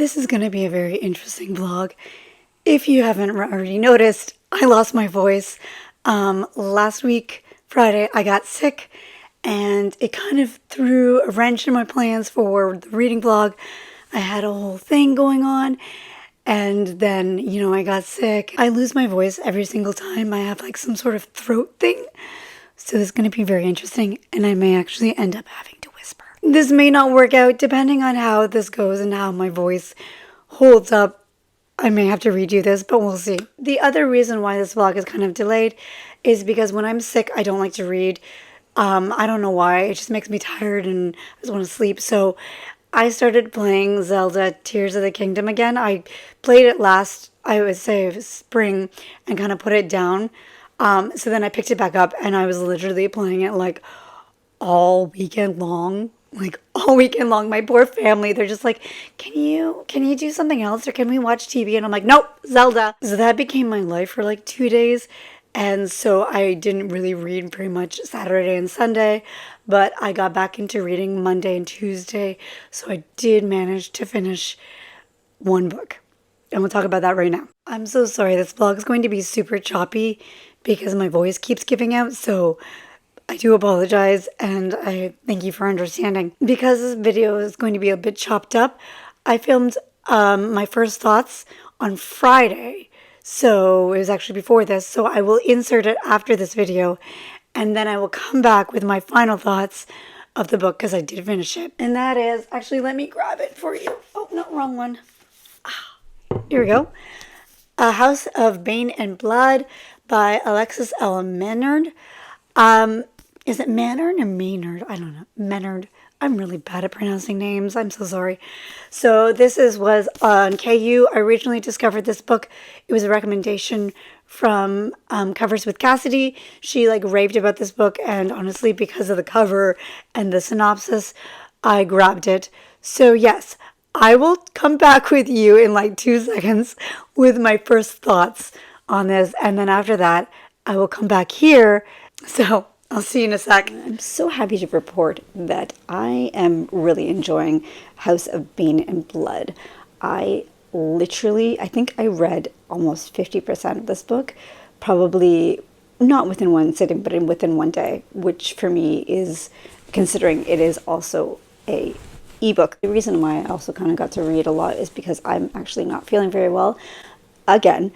This is going to be a very interesting vlog. If you haven't already noticed, I lost my voice. Last week, Friday, I got sick and it kind of threw a wrench in my plans for the reading vlog. I had a whole thing going on and then, I got sick. I lose my voice every single time I have like some sort of throat thing. So this is going to be very interesting and I may actually end up having to whisper. This may not work out depending on how this goes and how my voice holds up. I may have to redo this, but we'll see. The other reason why this vlog is kind of delayed is because when I'm sick, I don't like to read. I don't know why. It just makes me tired and I just want to sleep. So I started playing Zelda Tears of the Kingdom again. I played it last, I would say, spring and kind of put it down. So then I picked it back up and I was literally playing it like all weekend long. My poor family, they're just like, can you do something else or can we watch TV? And I'm like, nope, Zelda. So that became my life for like 2 days. And so I didn't really read very much Saturday and Sunday, but I got back into reading Monday and Tuesday. So I did manage to finish one book. And we'll talk about that right now. I'm so sorry. This vlog is going to be super choppy because my voice keeps giving out. So I do apologize and I thank you for understanding. Because this video is going to be a bit chopped up, I filmed my first thoughts on Friday. So it was actually before this. So I will insert it after this video and then I will come back with my final thoughts of the book because I did finish it. And that is, actually let me grab it for you. Oh, no, wrong one. Here we go. A House of Bane and Blood by Alexis L. Maynard. Is it Maynard or Maynard? I don't know. Maynard. I'm really bad at pronouncing names. I'm so sorry. So this was on KU. I originally discovered this book. It was a recommendation from Covers with Cassidy. She raved about this book, and honestly, because of the cover and the synopsis, I grabbed it. So yes, I will come back with you in 2 seconds with my first thoughts on this, and then after that, I will come back here. So I'll see you in a sec. I'm so happy to report that I am really enjoying House of Bane and Blood. I think I read almost 50% of this book, probably not within one sitting, but within one day, which for me is, considering it is also a ebook. The reason why I also kind of got to read a lot is because I'm actually not feeling very well again.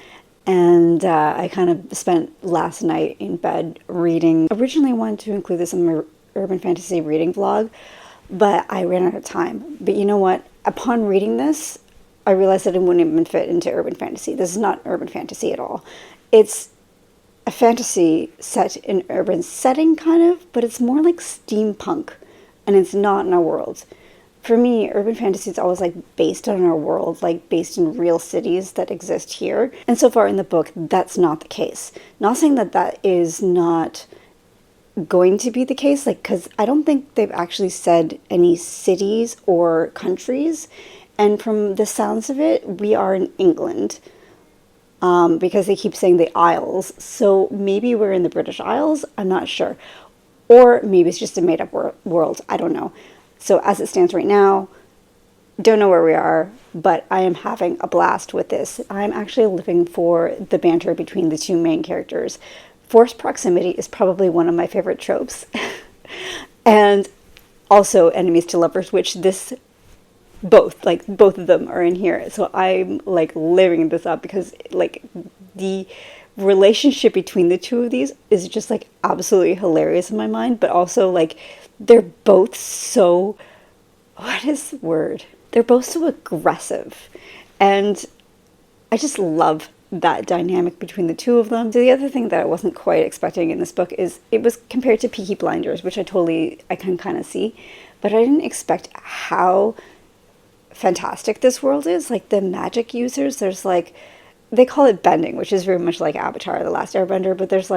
And I kind of spent last night in bed reading. Originally I wanted to include this in my urban fantasy reading vlog, but I ran out of time. But you know what? Upon reading this, I realized that it wouldn't even fit into urban fantasy. This is not urban fantasy at all. It's a fantasy set in urban setting kind of, but it's more like steampunk, and it's not in our world. For me, urban fantasy is always based on our world, based in real cities that exist here. And so far in the book, that's not the case. Not saying that that is not going to be the case, because I don't think they've actually said any cities or countries. And from the sounds of it, we are in England, because they keep saying the Isles. So maybe we're in the British Isles, I'm not sure. Or maybe it's just a made-up world, I don't know. So as it stands right now, don't know where we are, but I am having a blast with this. I'm actually living for the banter between the two main characters. Forced proximity is probably one of my favorite tropes. And also enemies to lovers, which both of them are in here. So I'm living this up because the relationship between the two of these is just absolutely hilarious in my mind, but also they're both so, what is the word? They're both so aggressive. And I just love that dynamic between the two of them. So the other thing that I wasn't quite expecting in this book is it was compared to Peaky Blinders, which I can kind of see. But I didn't expect how fantastic this world is. The magic users, there's they call it bending, which is very much like Avatar, The Last Airbender, but there's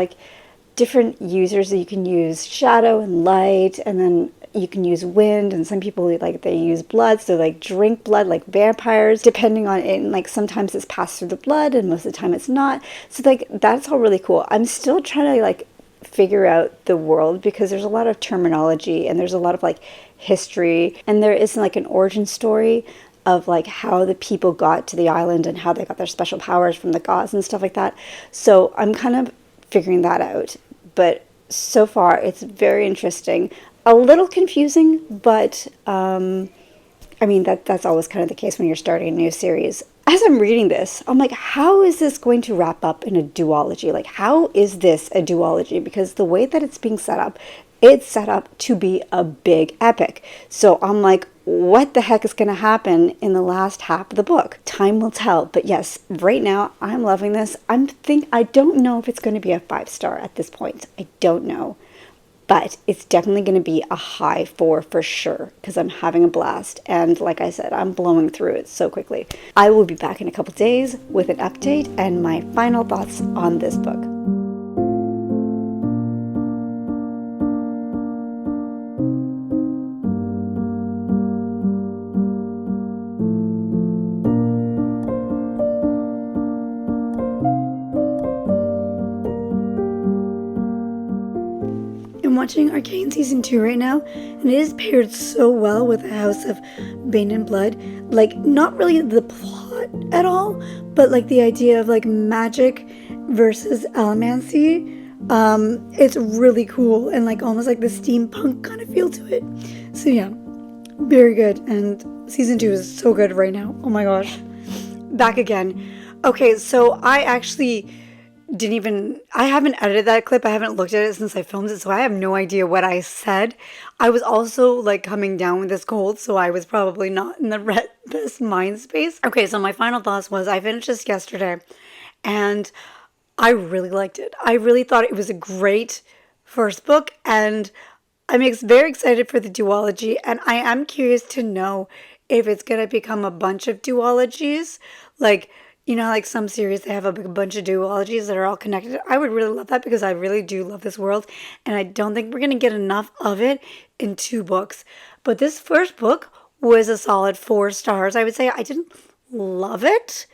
different users that you can use shadow and light, and then you can use wind, and some people they use blood, so drink blood like vampires, depending on it, and sometimes it's passed through the blood and most of the time it's not. So that's all really cool. I'm still trying to figure out the world because there's a lot of terminology and there's a lot of history, and there isn't an origin story of like how the people got to the island and how they got their special powers from the gods and stuff like that. So I'm kind of figuring that out. But so far, it's very interesting. A little confusing, but I mean, that's always kind of the case when you're starting a new series. As I'm reading this, I'm like, how is this going to wrap up in a duology? Like, how is this a duology? Because the way that it's being set up, it's set up to be a big epic. So I'm like, what the heck is going to happen in the last half of the book? Time will tell. But yes, right now, I'm loving this. I don't know if it's going to be a 5-star at this point. I don't know. But it's definitely going to be a high 4 for sure, because I'm having a blast. And like I said, I'm blowing through it so quickly. I will be back in a couple days with an update and my final thoughts on this book. I'm watching Arcane Season 2 right now, and it is paired so well with the House of Bane and Blood. Like, not really the plot at all, but like the idea of like magic versus allomancy. It's really cool and like almost like the steampunk kind of feel to it. So yeah, very good. And Season 2 is so good right now. Oh my gosh. Back again. Okay, so I haven't edited that clip. I haven't looked at it since I filmed it, so I have no idea what I said. I was also like coming down with this cold, so I was probably not in the best mind space. Okay, so my final thoughts was I finished this yesterday and I really liked it. I really thought it was a great first book, and I'm very excited for the duology, and I am curious to know if it's going to become a bunch of duologies. Like, you know, like some series, they have a bunch of duologies that are all connected. I would really love that because I really do love this world. And I don't think we're going to get enough of it in 2 books. But this first book was a solid 4 stars. I would say I didn't love it.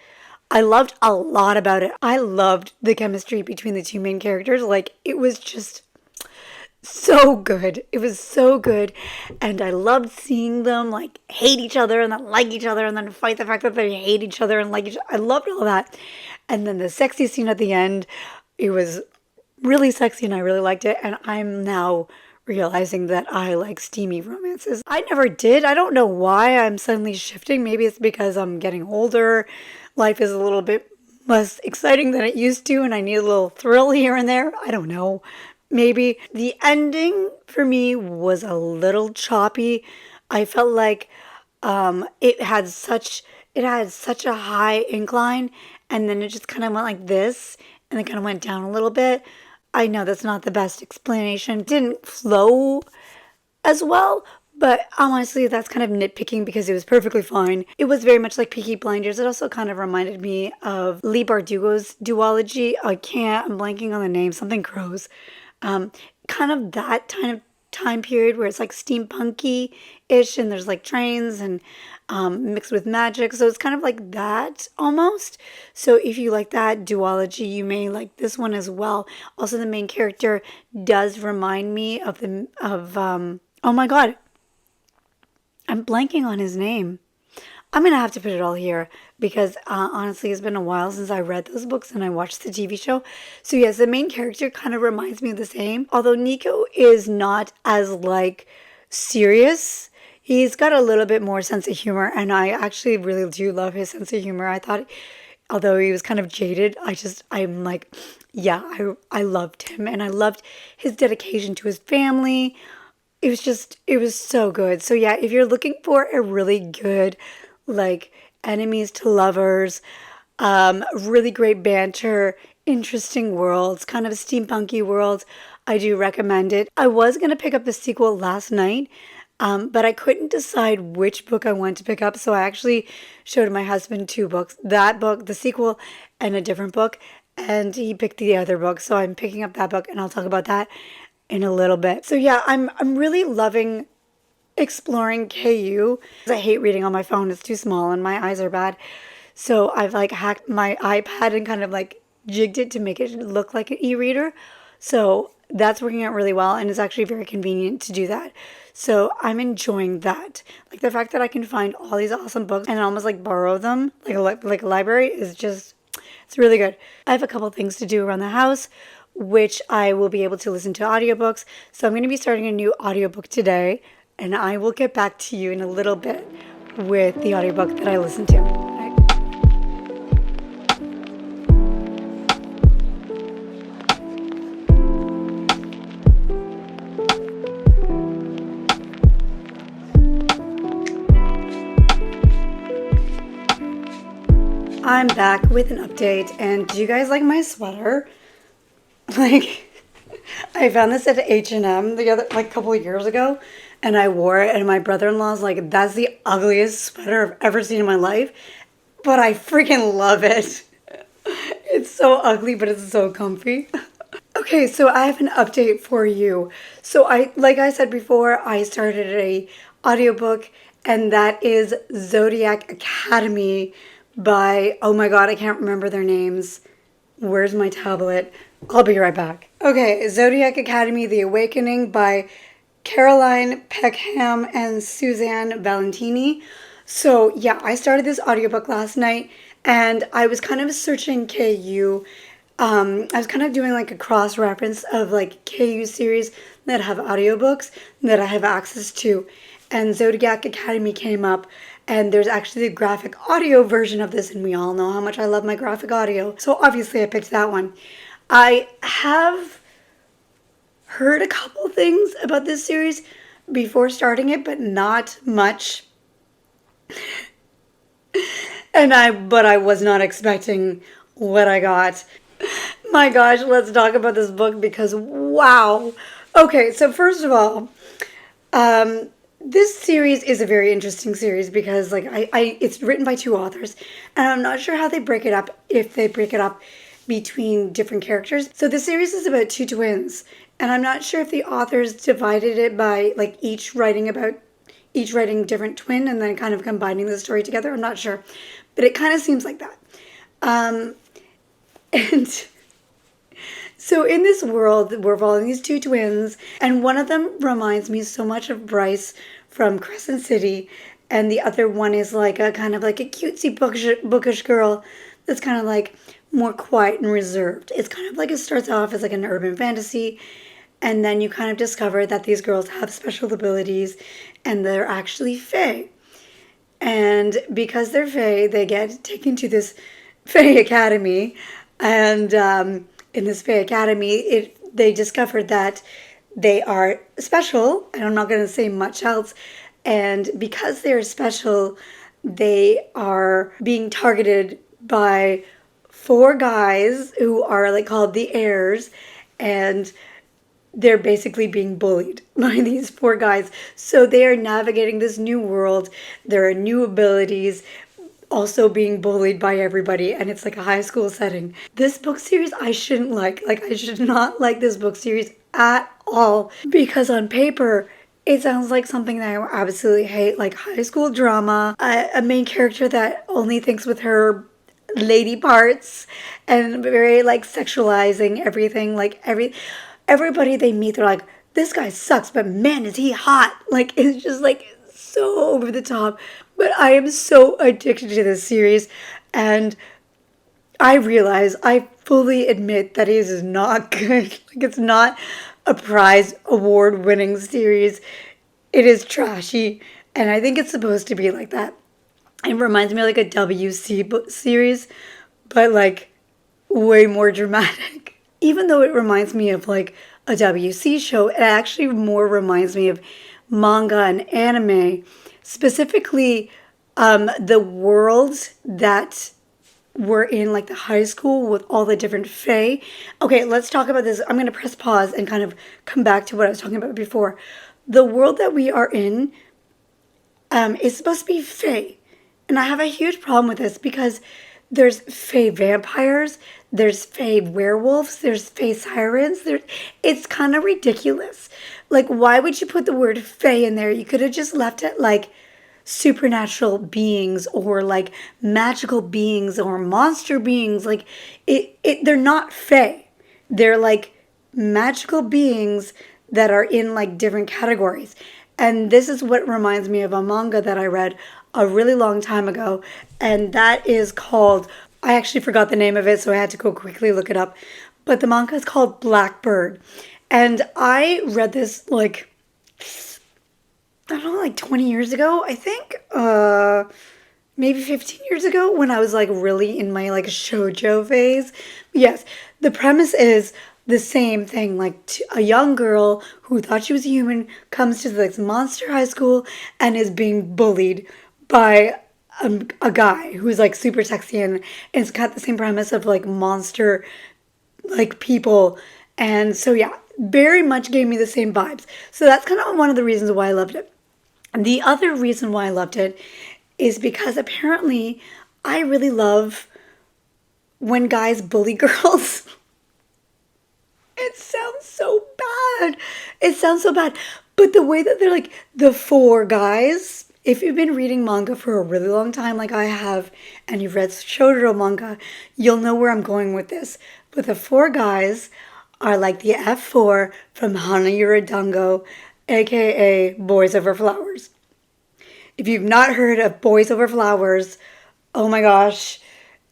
I loved a lot about it. I loved the chemistry between the 2 main characters. Like, it was just so good. It was so good. And I loved seeing them like hate each other and then like each other and then fight the fact that they hate each other and like each other. I loved all that. And then the sexy scene at the end, it was really sexy and I really liked it. And I'm now realizing that I like steamy romances. I never did. I don't know why I'm suddenly shifting. Maybe it's because I'm getting older. Life is a little bit less exciting than it used to and I need a little thrill here and there. I don't know. Maybe the ending for me was a little choppy. I felt like it had such a high incline, and then it just kind of went like this, and then kind of went down a little bit. I know that's not the best explanation. It didn't flow as well, but honestly, that's kind of nitpicking because it was perfectly fine. It was very much like Peaky Blinders. It also kind of reminded me of Leigh Bardugo's duology. I'm blanking on the name, something Crows. Kind of that kind of time period where it's like steampunky-ish and there's like trains and mixed with magic. So it's kind of like that almost. So if you like that duology, you may like this one as well. Also, the main character does remind me of oh my God, I'm blanking on his name. I'm going to have to put it all here because honestly, it's been a while since I read those books and I watched the TV show. So yes, the main character kind of reminds me of the same. Although Nico is not as like serious. He's got a little bit more sense of humor and I actually really do love his sense of humor. I thought, although he was kind of jaded, I'm like, yeah, I loved him and I loved his dedication to his family. It was so good. So yeah, if you're looking for a really good like enemies to lovers, really great banter, interesting worlds, kind of a steampunky world, I do recommend it. I was going to pick up the sequel last night, but I couldn't decide which book I wanted to pick up, so I actually showed my husband 2 books, that book, the sequel, and a different book, and he picked the other book, so I'm picking up that book, and I'll talk about that in a little bit. So yeah, I'm really loving exploring KU. I hate reading on my phone. It's too small and my eyes are bad. So I've like hacked my iPad and kind of like jigged it to make it look like an e-reader. So that's working out really well, and it's actually very convenient to do that. So I'm enjoying that. Like the fact that I can find all these awesome books and almost like borrow them like a library is just, it's really good. I have a couple things to do around the house, which I will be able to listen to audiobooks. So I'm going to be starting a new audiobook today, and I will get back to you in a little bit with the audiobook that I listened to. I'm back with an update, and do you guys like my sweater? Like, I found this at H&M a couple of years ago, and I wore it, and my brother-in-law's like, that's the ugliest sweater I've ever seen in my life, but I freaking love it. It's so ugly, but it's so comfy. Okay, so I have an update for you. So like I said before, I started a audiobook, and that is Zodiac Academy by, oh my god, I can't remember their names. Where's my tablet? I'll be right back. Okay, Zodiac Academy, The Awakening by Caroline Peckham and Suzanne Valentini. So yeah, I started this audiobook last night, and I was kind of searching KU. I was kind of doing like a cross-reference of like KU series that have audiobooks that I have access to. And Zodiac Academy came up, and there's actually the graphic audio version of this, and we all know how much I love my graphic audio. So obviously I picked that one. I have heard a couple things about this series before starting it, but not much. But I was not expecting what I got. My gosh, let's talk about this book because wow. Okay, so first of all, this series is a very interesting series because like it's written by two authors, and I'm not sure how they break it up, if they break it up between different characters. So the series is about two twins, and I'm not sure if the authors divided it by like each writing different twin and then kind of combining the story together. I'm not sure, but it kind of seems like that. And so in this world, we're following these two twins, and one of them reminds me so much of Bryce from Crescent City, and the other one is like a kind of like a cutesy bookish girl that's kind of like more quiet and reserved. It's kind of like it starts off as like an urban fantasy, and then you kind of discover that these girls have special abilities, and they're actually fae. And because they're fae, they get taken to this fae academy, and in this fae academy, they discovered that they are special, and I'm not going to say much else. And because they're special, they are being targeted by four guys who are like called the heirs, and they're basically being bullied by these four guys. So they are navigating this new world. There are new abilities, also being bullied by everybody, and it's like a high school setting. This book series I shouldn't like. Like, I should not like this book series at all, because on paper it sounds like something that I absolutely hate, like high school drama, a main character that only thinks with her lady parts, and very like sexualizing everything. Like everybody they meet, they're like, this guy sucks, but man is he hot. Like, it's just like so over the top. But I am so addicted to this series, and I fully admit that it is not good. Like, it's not a prize award-winning series. It is trashy, and I think it's supposed to be like that. It reminds me of like a WC series, but like way more dramatic. Even though it reminds me of like a WC show, it actually more reminds me of manga and anime. Specifically, the worlds that were in like the high school with all the different fae. Okay, let's talk about this. I'm going to press pause and kind of come back to what I was talking about before. The world that we are in is supposed to be fae. And I have a huge problem with this because there's fae vampires, there's fae werewolves, there's fae sirens. It's kind of ridiculous. Like, why would you put the word fae in there? You could have just left it like supernatural beings or like magical beings or monster beings. Like, they're not fae. They're like magical beings that are in like different categories. And this is what reminds me of a manga that I read a really long time ago. And that is called, I actually forgot the name of it, so I had to go quickly look it up. But the manga is called Blackbird. And I read this like, I don't know, like 20 years ago, I think. Maybe 15 years ago when I was like really in my like shoujo phase. Yes, the premise is the same thing. Like a young girl who thought she was a human comes to this monster high school and is being bullied by a guy who's like super sexy, and it's got the same premise of like monster like people. And so yeah, very much gave me the same vibes. So that's kind of one of the reasons why I loved it. And the other reason why I loved it is because apparently I really love when guys bully girls. It sounds so bad. It sounds so bad. But the way that they're like the four guys, if you've been reading manga for a really long time like I have, and you've read shoujo manga, you'll know where I'm going with this. But the four guys are like the F4 from Hana Dango, aka Boys Over Flowers. If you've not heard of Boys Over Flowers, oh my gosh,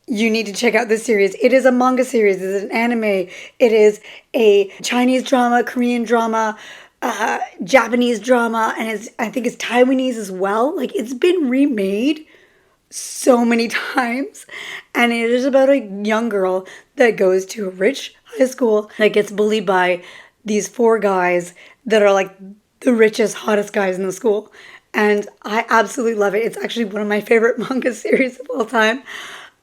you need to check out this series. It is a manga series. It is an anime. It is a Chinese drama, Korean drama, Japanese drama, and I think it's Taiwanese as well. Like, it's been remade so many times. And it is about a young girl that goes to a rich high school that gets bullied by these four guys that are like the richest, hottest guys in the school. And I absolutely love it. It's actually one of my favorite manga series of all time.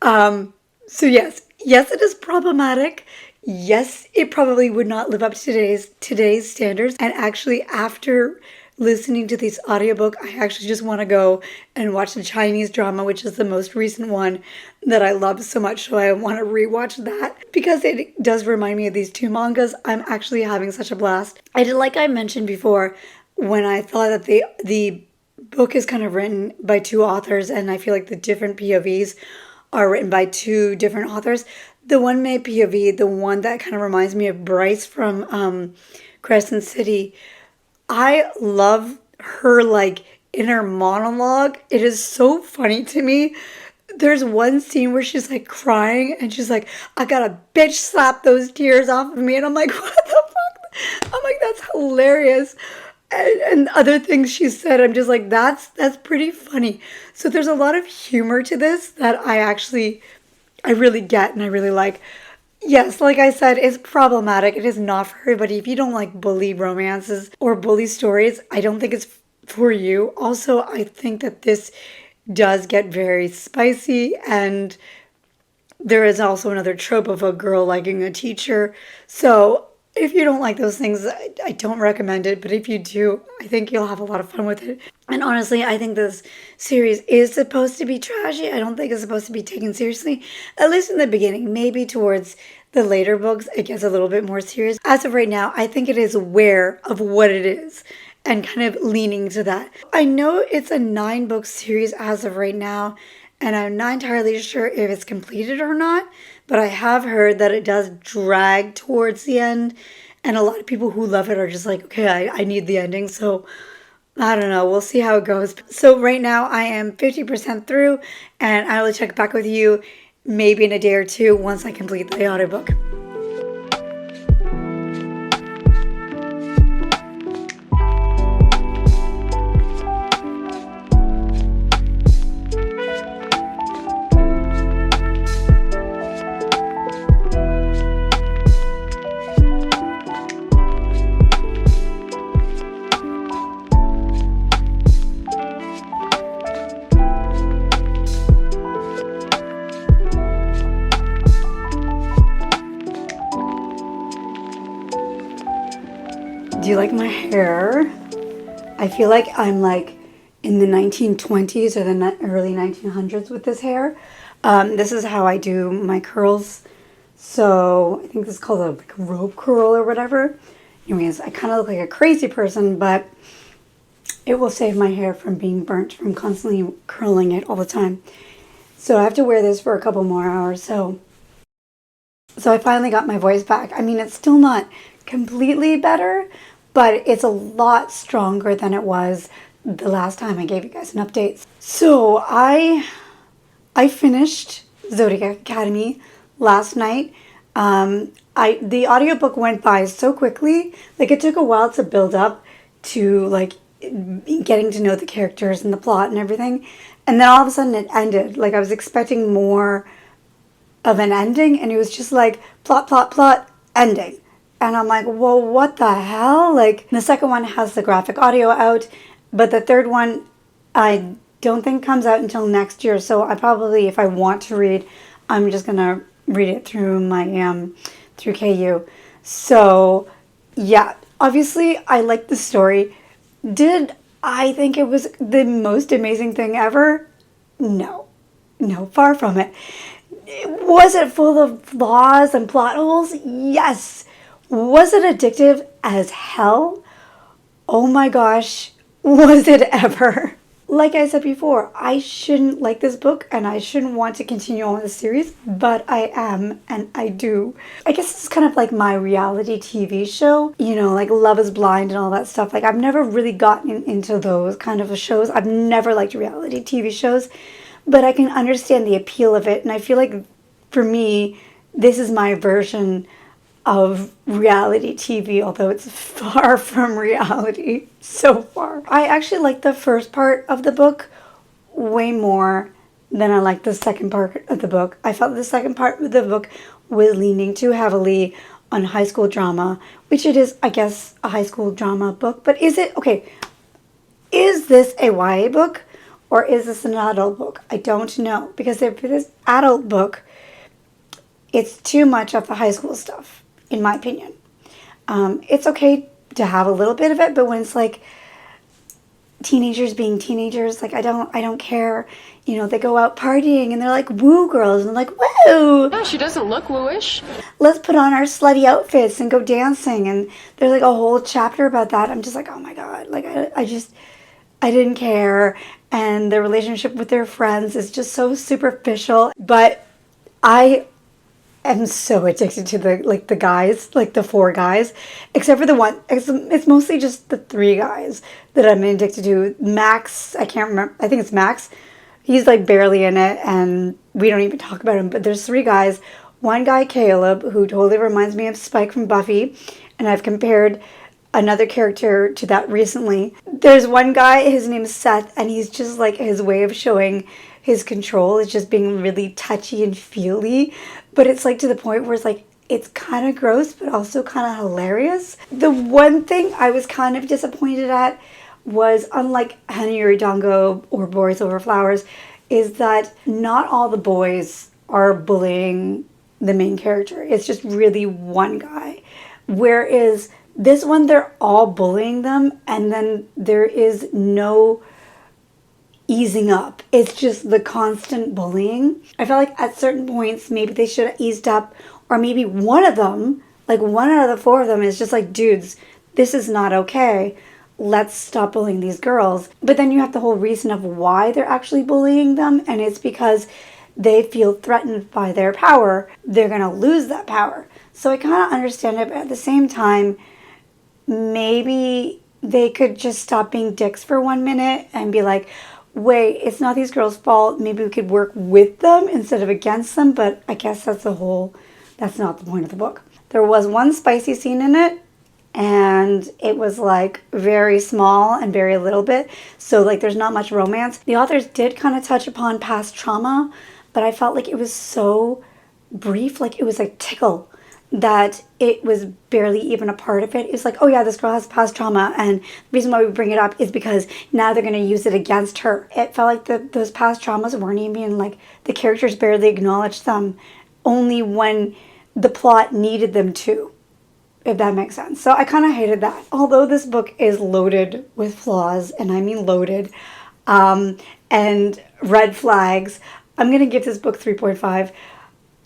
So yes, it is problematic. Yes, it probably would not live up to today's standards. And actually, after listening to this audiobook, I actually just want to go and watch the Chinese drama, which is the most recent one that I love so much. So I want to rewatch that because it does remind me of these two mangas. I'm actually having such a blast. Like I mentioned before, when I thought that the book is kind of written by two authors, and I feel like the different POVs are written by two different authors. The one made POV, the one that kind of reminds me of Bryce from Crescent City, I love her like inner monologue. It is so funny to me. There's one scene where she's like crying and she's like, I gotta bitch slap those tears off of me. And I'm like, what the fuck? I'm like, that's hilarious. And other things she said, I'm just like, that's pretty funny. So there's a lot of humor to this that I really get and I really like. Yes, like I said, it's problematic. It is not for everybody. If you don't like bully romances or bully stories, I don't think it's for you. Also, I think that this does get very spicy, and there is also another trope of a girl liking a teacher. So if you don't like those things, I don't recommend it. But if you do, I think you'll have a lot of fun with it. And honestly, I think this series is supposed to be trashy. I don't think it's supposed to be taken seriously, at least in the beginning. Maybe towards the later books, it gets a little bit more serious. As of right now, I think it is aware of what it is and kind of leaning to that. I know it's a 9-book series as of right now, and I'm not entirely sure if it's completed or not, but I have heard that it does drag towards the end, and a lot of people who love it are just like, okay, I need the ending, so I don't know. We'll see how it goes. So right now I am 50% through, and I will check back with you maybe in a day or two once I complete the audiobook. Do you like my hair? I feel like I'm like in the 1920s or the early 1900s with this hair. This is how I do my curls. So I think this is called a like rope curl or whatever. Anyways, I kind of look like a crazy person, but it will save my hair from being burnt from constantly curling it all the time. So I have to wear this for a couple more hours. So I finally got my voice back. I mean, it's still not completely better, but it's a lot stronger than it was the last time I gave you guys an update. So I finished Zodiac Academy last night. The audiobook went by so quickly. Like, it took a while to build up to like getting to know the characters and the plot and everything. And then all of a sudden it ended. Like, I was expecting more of an ending, and it was just like plot, plot, plot, ending. And I'm like, well, what the hell? Like, the second one has the graphic audio out, but the third one I don't think comes out until next year. So I probably, if I want to read, I'm just gonna read it through my through KU. So yeah, obviously I liked the story. Did I think it was the most amazing thing ever? No, far from it. Was it full of flaws and plot holes? Yes. Was it addictive as hell? Oh my gosh, was it ever? Like I said before, I shouldn't like this book and I shouldn't want to continue on with the series, but I am, and I do. I guess it's kind of like my reality TV show, you know, like Love is Blind and all that stuff. Like, I've never really gotten into those kind of shows. I've never liked reality TV shows, but I can understand the appeal of it. And I feel like for me, this is my version of reality TV, although it's far from reality so far. I actually like the first part of the book way more than I like the second part of the book. I felt the second part of the book was leaning too heavily on high school drama, which it is, I guess, a high school drama book. But is it, okay, is this a YA book or is this an adult book? I don't know, because if it is adult book, it's too much of the high school stuff, in my opinion. It's okay to have a little bit of it, but when it's like teenagers being teenagers, like I don't care. You know, they go out partying and they're like woo girls, and I'm like, woo! No, she doesn't look wooish. Let's put on our slutty outfits and go dancing. And there's like a whole chapter about that. I'm just like, oh my god, like I didn't care. And the relationship with their friends is just so superficial. But I am so addicted to the guys, like the 4 guys, except for the one. It's mostly just the 3 guys that I'm addicted to. Max, I can't remember. I think it's Max. He's like barely in it, and we don't even talk about him. But there's 3 guys. One guy, Caleb, who totally reminds me of Spike from Buffy, and I've compared another character to that recently. There's one guy, his name is Seth, and he's just like, his way of showing his control is just being really touchy and feely, but it's like to the point where it's like, it's kind of gross, but also kind of hilarious. The one thing I was kind of disappointed at was, unlike Honey or Dongo or Boys Over Flowers, is that not all the boys are bullying the main character. It's just really one guy. Whereas this one, they're all bullying them, and then there is no easing up. It's just the constant bullying. I felt like at certain points, maybe they should have eased up, or maybe one of them, like one out of the 4 of them, is just like, dudes, this is not okay. Let's stop bullying these girls. But then you have the whole reason of why they're actually bullying them, and it's because they feel threatened by their power. They're going to lose that power. So I kind of understand it, but at the same time, maybe they could just stop being dicks for 1 minute and be like, wait, it's not these girls' fault. Maybe we could work with them instead of against them. But I guess that's not the point of the book. There was one spicy scene in it, and it was like very small and very little bit. So like there's not much romance. The authors did kind of touch upon past trauma, but I felt like it was so brief, like it was a tickle, that it was barely even a part of it. It's like, oh yeah, this girl has past trauma, and the reason why we bring it up is because now they're going to use it against her. It felt like those past traumas weren't even, like, the characters barely acknowledged them, only when the plot needed them to, if that makes sense. So I kind of hated that. Although this book is loaded with flaws, and I mean loaded, and red flags, I'm going to give this book 3.5,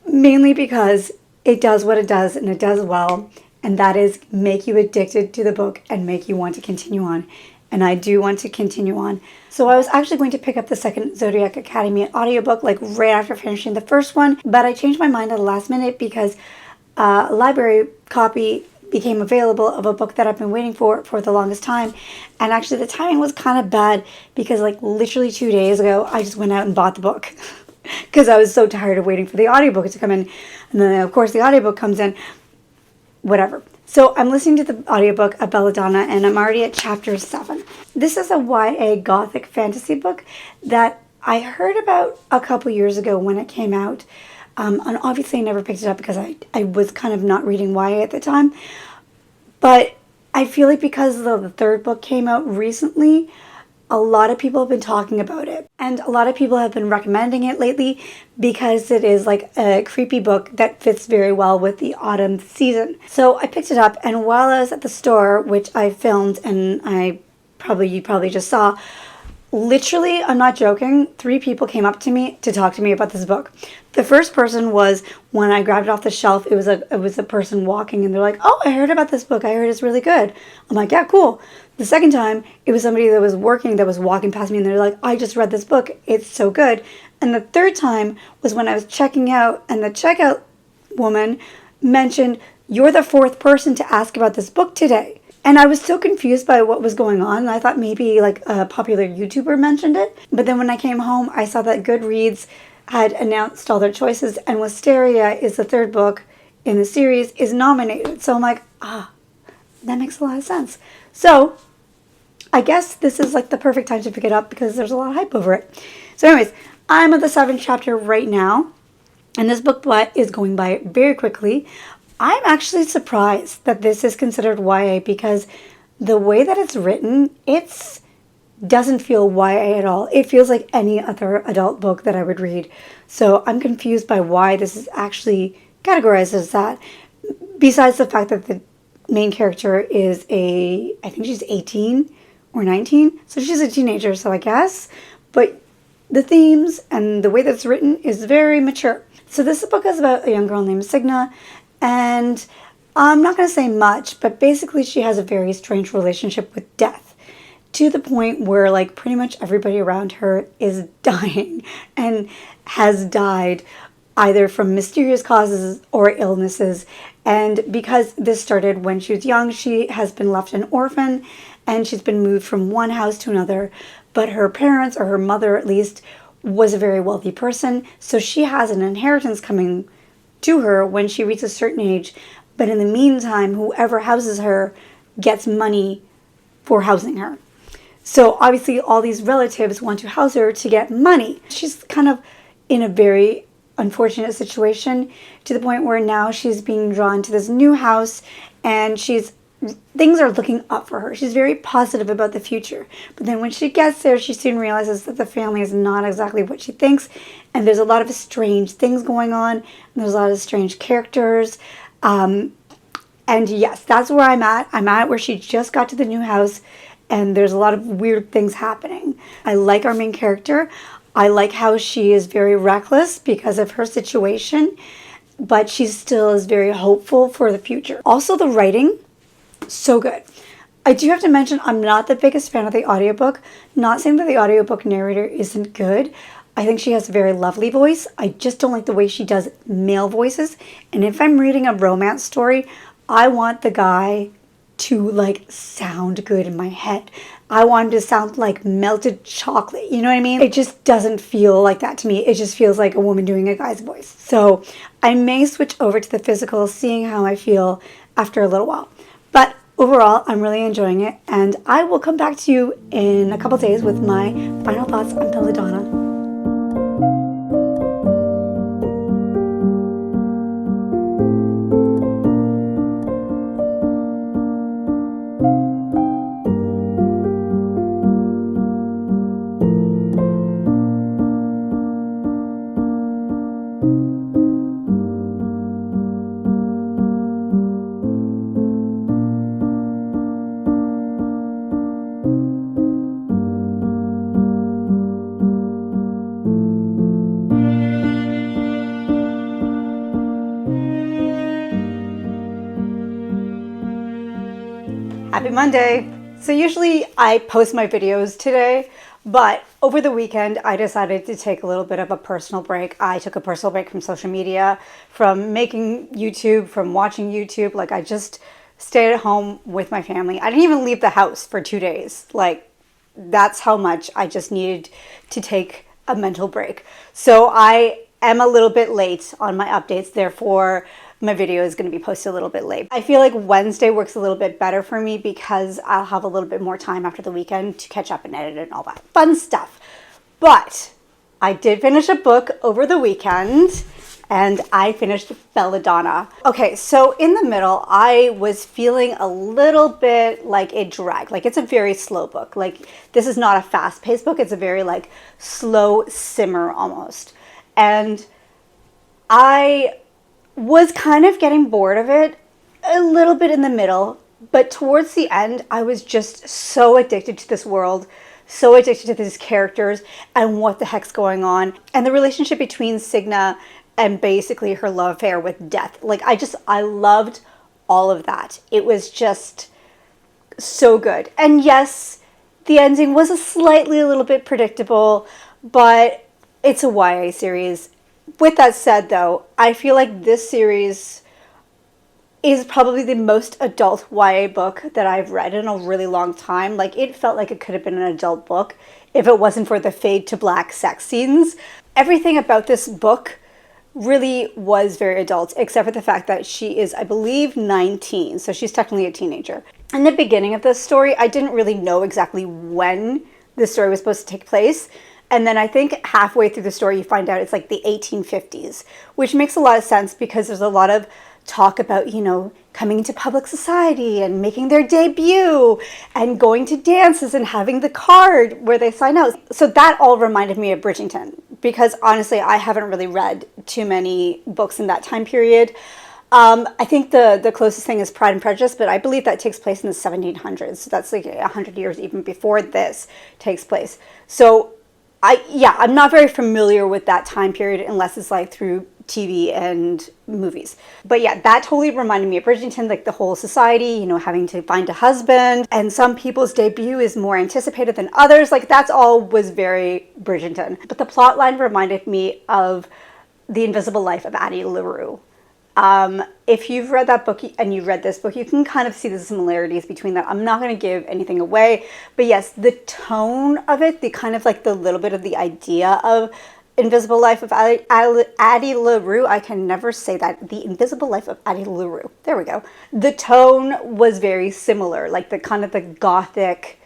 mainly because it does what it does, and it does well, and that is make you addicted to the book and make you want to continue on. And I do want to continue on. So I was actually going to pick up the second Zodiac Academy audiobook like right after finishing the first one, but I changed my mind at the last minute because a library copy became available of a book that I've been waiting for the longest time. And actually the timing was kind of bad because like literally 2 days ago, I just went out and bought the book because I was so tired of waiting for the audiobook to come in. And then of course the audiobook comes in, whatever. So I'm listening to the audiobook of Belladonna and I'm already at chapter 7. This is a YA gothic fantasy book that I heard about a couple years ago when it came out. And obviously I never picked it up because I was kind of not reading YA at the time. But I feel like because the third book came out recently, a lot of people have been talking about it. And a lot of people have been recommending it lately because it is like a creepy book that fits very well with the autumn season. So I picked it up, and while I was at the store, which I filmed and you probably just saw, literally, I'm not joking, 3 people came up to me to talk to me about this book. The first person was when I grabbed it off the shelf, it was a person walking and they're like, "Oh, I heard about this book. I heard it's really good." I'm like, "Yeah, cool." The second time, it was somebody that was walking past me and they're like, "I just read this book. It's so good." And the third time was when I was checking out and the checkout woman mentioned, "You're the 4th person to ask about this book today." And I was so confused by what was going on. I thought maybe like a popular YouTuber mentioned it. But then when I came home, I saw that Goodreads had announced all their choices, and Wisteria is the 3rd book in the series, is nominated. So I'm like, that makes a lot of sense. So I guess this is like the perfect time to pick it up because there's a lot of hype over it. So anyways, I'm at the 7th chapter right now, and this book is going by very quickly. I'm actually surprised that this is considered YA because the way that it's written, it doesn't feel YA at all. It feels like any other adult book that I would read. So I'm confused by why this is actually categorized as that. Besides the fact that the main character is I think she's 18 or 19. So she's a teenager, so I guess. But the themes and the way that it's written is very mature. So this book is about a young girl named Signa. And I'm not going to say much, but basically she has a very strange relationship with death to the point where like pretty much everybody around her is dying and has died either from mysterious causes or illnesses. And because this started when she was young, she has been left an orphan and she's been moved from one house to another. But her parents, or her mother at least, was a very wealthy person. So she has an inheritance coming to her when she reaches a certain age, but in the meantime, whoever houses her gets money for housing her. So obviously all these relatives want to house her to get money. She's kind of in a very unfortunate situation to the point where now she's being drawn to this new house and things are looking up for her. She's very positive about the future. But then when she gets there, she soon realizes that the family is not exactly what she thinks. And there's a lot of strange things going on. And there's a lot of strange characters. And yes, that's where I'm at. I'm at where she just got to the new house. And there's a lot of weird things happening. I like our main character. I like how she is very reckless because of her situation. But she still is very hopeful for the future. Also, the writing, so good. I do have to mention I'm not the biggest fan of the audiobook. Not saying that the audiobook narrator isn't good. I think she has a very lovely voice. I just don't like the way she does male voices. And if I'm reading a romance story, I want the guy to like sound good in my head. I want him to sound like melted chocolate. You know what I mean? It just doesn't feel like that to me. It just feels like a woman doing a guy's voice. So I may switch over to the physical, seeing how I feel after a little while. But overall, I'm really enjoying it, and I will come back to you in a couple days with my final thoughts on Belladonna. Happy Monday! So usually I post my videos today, but over the weekend I decided to take a little bit of a personal break. I took a personal break from social media, from making YouTube, from watching YouTube. Like I just stayed at home with my family. I didn't even leave the house for 2 days. Like, that's how much I just needed to take a mental break. So I am a little bit late on my updates, therefore my video is going to be posted a little bit late. I feel like Wednesday works a little bit better for me because I'll have a little bit more time after the weekend to catch up and edit and all that fun stuff. But I did finish a book over the weekend, and I finished Belladonna. Okay, so in the middle, I was feeling a little bit like it dragged. Like, it's a very slow book. Like, this is not a fast-paced book. It's a very like slow simmer almost. And I was kind of getting bored of it a little bit in the middle, but towards the end, I was just so addicted to this world, so addicted to these characters and what the heck's going on, and the relationship between Signa and basically her love affair with Death. Like, I loved all of that. It was just so good. And yes, the ending was a little bit predictable, but it's a YA series. With that said, though, I feel like this series is probably the most adult YA book that I've read in a really long time. Like, it felt like it could have been an adult book if it wasn't for the fade to black sex scenes. Everything about this book really was very adult, except for the fact that she is, I believe, 19, so she's technically a teenager. In the beginning of this story, I didn't really know exactly when this story was supposed to take place. And then I think halfway through the story, you find out it's like the 1850s, which makes a lot of sense because there's a lot of talk about, you know, coming into public society and making their debut and going to dances and having the card where they sign out. So that all reminded me of Bridgerton because honestly, I haven't really read too many books in that time period. I think the closest thing is Pride and Prejudice, but I believe that takes place in the 1700s. So that's like 100 years even before this takes place. So I'm not very familiar with that time period unless it's like through TV and movies. But yeah, that totally reminded me of Bridgerton, like the whole society, you know, having to find a husband, and some people's debut is more anticipated than others. Like, that's all was very Bridgerton. But the plot line reminded me of The Invisible Life of Addie LaRue. If you've read that book and you've read this book, you can kind of see the similarities between that. I'm not going to give anything away, but yes, the tone of it, the kind of like the little bit of the idea of Invisible Life of Addie LaRue. I can never say that. The Invisible Life of Addie LaRue. There we go. The tone was very similar, like the kind of the gothic.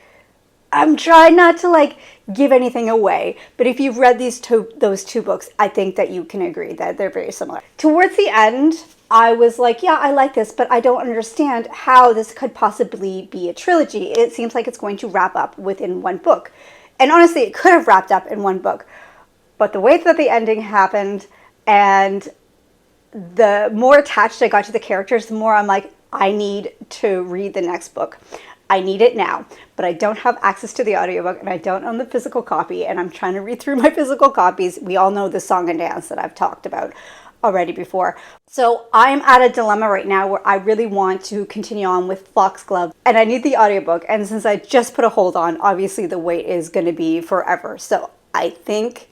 I'm trying not to like give anything away, but if you've read those two books, I think that you can agree that they're very similar. Towards the end, I was like, yeah, I like this, but I don't understand how this could possibly be a trilogy. It seems like it's going to wrap up within one book. And honestly, it could have wrapped up in one book. But the way that the ending happened and the more attached I got to the characters, the more I'm like, I need to read the next book. I need it now, but I don't have access to the audiobook and I don't own the physical copy, and I'm trying to read through my physical copies. We all know the song and dance that I've talked about already before. So I'm at a dilemma right now where I really want to continue on with Foxglove and I need the audiobook. And since I just put a hold on, obviously the wait is going to be forever. So I think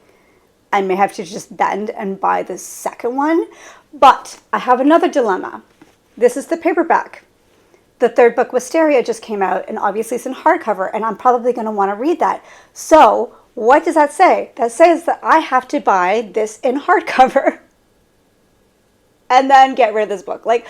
I may have to just bend and buy the second one. But I have another dilemma. This is the paperback. The third book, Wisteria, just came out, and obviously it's in hardcover, and I'm probably going to want to read that. So what does that say? That says that I have to buy this in hardcover and then get rid of this book. Like,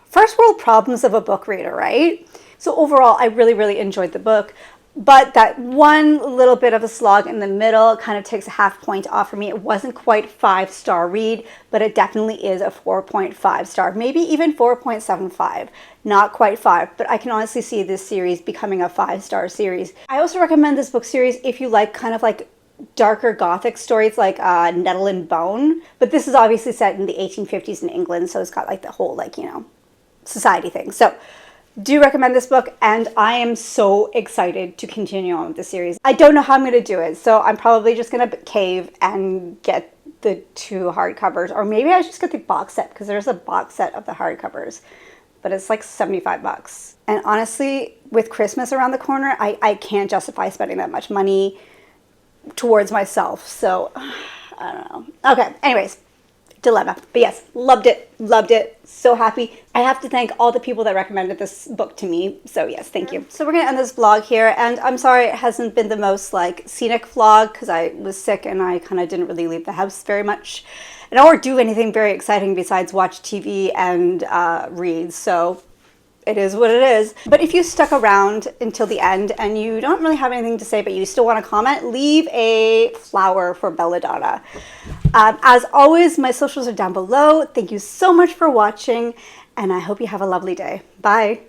first world problems of a book reader, right? So overall, I really, really enjoyed the book. But that one little bit of a slog in the middle kind of takes a half point off for me. It wasn't quite 5-star read, but it definitely is a 4.5 star, maybe even 4.75. Not quite 5, but I can honestly see this series becoming a 5-star series. I also recommend this book series if you like kind of like darker gothic stories like Nettle and Bone. But this is obviously set in the 1850s in England, so it's got like the whole like, you know, society thing. So do recommend this book, and I am so excited to continue on with the series. I don't know how I'm going to do it, so I'm probably just going to cave and get the 2 hardcovers, or maybe I just get the box set, because there's a box set of the hardcovers, but it's like $75. And honestly, with Christmas around the corner, I can't justify spending that much money towards myself, so I don't know. Okay, anyways, dilemma. But yes, loved it, so happy. I have to thank all the people that recommended this book to me, so yes, thank you. So we're gonna end this vlog here, and I'm sorry it hasn't been the most like scenic vlog because I was sick and I kind of didn't really leave the house very much and or do anything very exciting besides watch TV and read, so it is what it is. But if you stuck around until the end and you don't really have anything to say but you still want to comment, leave a flower for Belladonna. As always, my socials are down below. Thank you so much for watching, and I hope you have a lovely day. Bye.